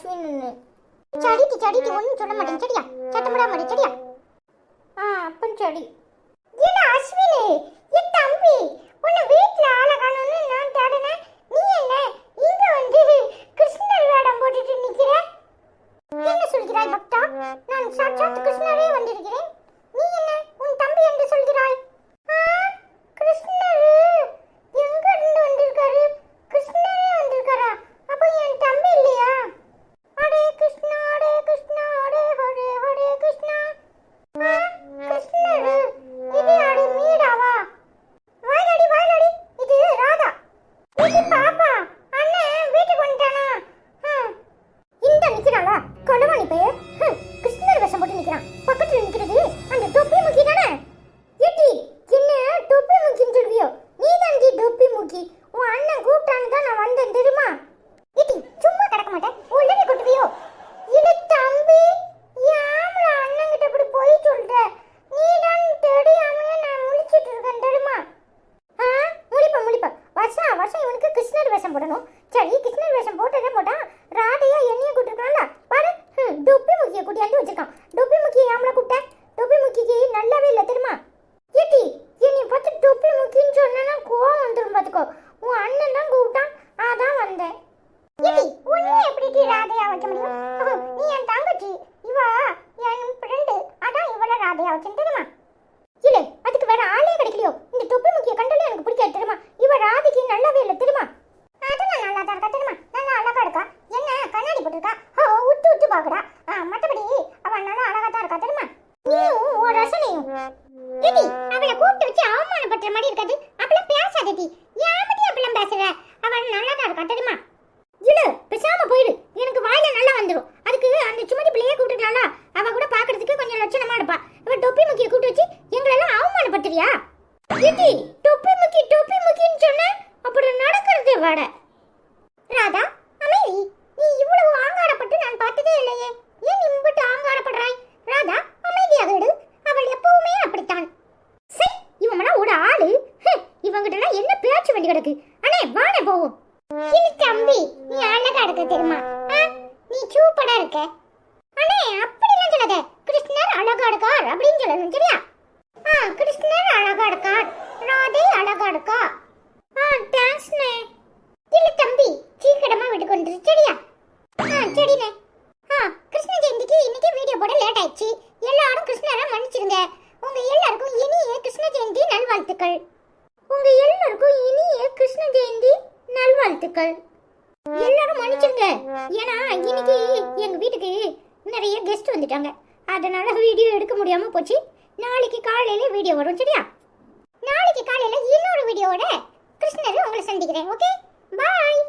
அஸ்வின்னு. சடிக்கு ஒன்றும் சொல்ல மாட்டேன் சரியா? சத்தமிடா மாட்டேன் சரியா? அப்பன் சடி. இல்ல அஸ்வினி, என் தம்பி உன்னை வீட்டுல ஆள காணோன்னு நான் தேடினேன். நீ என்ன இங்க வந்து கிருஷ்ணர் வேடம் போட்டுட்டு நிக்கிற? என்ன சொல்கிறாய் பக்தா? நான் சாட்சாத் கிருஷ்ணரே வந்திருக்கிறேன். நீ என்ன உன் தம்பி என்று சொல்கிறாய்? கிருஷ்ணர் எங்க இருந்து வந்திருக்காரு? கிருஷ்ணரே வந்திருக்காரா? அப்ப என் தம்பி இல்லையா? ஹரே கிருஷ்ணா ஹரே கிருஷ்ணா ஹரே ஹரே ஹரே கிருஷ்ணா. கிருஷ்ணர் இது யாரு? மீராவா? வாயிலடி இது ராதா. இது பாப்பா. அண்ணன் வீட்டுக்கு வந்துட்டானா? இந்த நிக்கிறாளா கொலவாணி பைய? கிருஷ்ணர் வேஷம் போட்டு நிக்கிறான். பக்கத்துல நிக்கிறது அந்த தொப்பி முக்கி தானே? ஏடி என்ன தொப்பி முக்கின்னு சொல்வியோ? நீ தான் தொப்பி முக்கி. உன் அண்ணன் கூப்பிட்டான்னு தான் நான் வந்தேன் தெரியுமா? ஏடி சும்மா கிடக்க மாட்டேன். உள்ளே கொட்டுவியோ? இல்ல தம்பி, யாமரா அண்ணன் கிட்ட இப்படி போய் சொல்ற? நீ தான் தெரியாமையே நான் முழிச்சிட்டு இருக்கேன் தெரியுமா? முழிப்பா வருஷம் இவனுக்கு கிருஷ்ணர் வேஷம் போடணும். சரி கிருஷ்ணர் வேஷம் போட்டா ராதையா என்னைய கூட்டிருக்கான்ல பாரு. டொப்பி முக்கிய கூட்டியாந்து வச்சிருக்கான். டொப்பி முக்கிய யாமரா கூப்பிட்டேன். டொப்பி முக்கிக்கு நல்லாவே இல்லை தெரியுமா? ஏடி என்னை பார்த்து டொப்பி முக்கின்னு சொன்னா கோவம் வந்துடும் பார்த்துக்கோ. உன் அண்ணன் தான் கூப்பிட்டான், அதான் வந்தேன். ஏடி உன்னை எப்படி ராதையா வைக்க முடியும்? நீ என் தங்கச்சி, இவ என் ஃப்ரெண்டு, அதான் இவள ராதையா வச்சேன் தெரியுமா? இல்ல அதுக்கு வேற ஆளே கிடைக்கலையோ? இந்த டொப்பி முக்கிய கண்டாலே எனக்கு பிடிக்காது தெரியுமா? இவ ராதைக்கு நல்லாவே இல்லை தெரியுமா? அதெல்லாம் நல்லா தான் இருக்கா தெரியுமா? நல்லா அழகா இருக்கா. என்ன கண்ணாடி போட்டிருக்கா? உத்து பாக்குறா. மற்றபடி அவன் நல்லா அழகா தான் இருக்கா தெரியுமா? நீயும் ஒரு ரசனையும். ஏடி அவளை கூப்பிட்டு வச்சு அவமானப்படுற மாதிரி இருக்காது. அப்பெல்லாம் பேசாதடி. யாமட்டி அப்பெல்லாம் பேசுற? அவன் நல்லா தான் இருக்கா தெரியுமா? இல்ல பேசாம போயிடு. எனக்கு வாயில நல்லா வந்துடும். அதுக்கு அந்த சுமதி பிள்ளையே கூப்பிட்டுக்கலாம்ல. அவ கூட பாக்குறதுக்கு கொஞ்சம் லட்சணமா இருப்பா. அவ டொப்பி முக்கிய கூப்பிட்டு வச்சு எங்களெல்லாம் அவமானப்படுத்துறியா? ஏடி டொப்பி முக்கின்னு சொன்ன அப்புறம் நடக்கிறதே வாட. ராதா அமைதி. நீ இவ்வளவு ஆங்காரப்பட்டு நான் பார்த்ததே இல்லையே. ஏன் இம்பட்டு ஆங்காரப்படுறாய்? ராதா அமைதியாக இரு. அவள் எப்பவுமே அப்படித்தான். சரி இவன் ஒரு ஆளு. இவங்கிட்ட என்ன பேச்சு வேண்டி கிடக்கு? அண்ணே வானே போவோம். இல்ல தம்பி, நீ அழகா இருக்க தெரியுமா? நீ சூப்பரா இருக்க. அண்ணே அப்படிலாம் சொல்லாத. கிருஷ்ணர் அழகா இருக்கார் அப்படின்னு சொல்லணும் சரியா? கிருஷ்ணர் அழகா இருக்கார், ராதே அழகா இருக்கா. தேங்க்ஸ்ண்ணே. இல்ல தம்பி, சீக்கிரமா வீட்டுக்கு வந்துரு சரியா? சரிண்ணே. கிருஷ்ண ஜெயந்திக்கு இன்னைக்கு வீடியோ போட லேட் ஆயிடுச்சு. எல்லாரும் கிருஷ்ணரை மன்னிச்சிருங்க. உங்க எல்லாருக்கும் இனிய கிருஷ்ண ஜெயந்தி நல்வாழ்த்துக்கள். எல்லாரும் மன்னிச்சிருங்க. ஏன்னா இன்னைக்கு எங்க வீட்டுக்கு நிறைய கெஸ்ட் வந்துட்டாங்க. அதனால வீடியோ எடுக்க முடியாம போச்சு. நாளைக்கு காலையில வீடியோ வரும் சரியா? நாளைக்கு காலையில இன்னொரு வீடியோவோட கிருஷ்ணரை உங்களை சந்திக்கிறேன். Okay bye.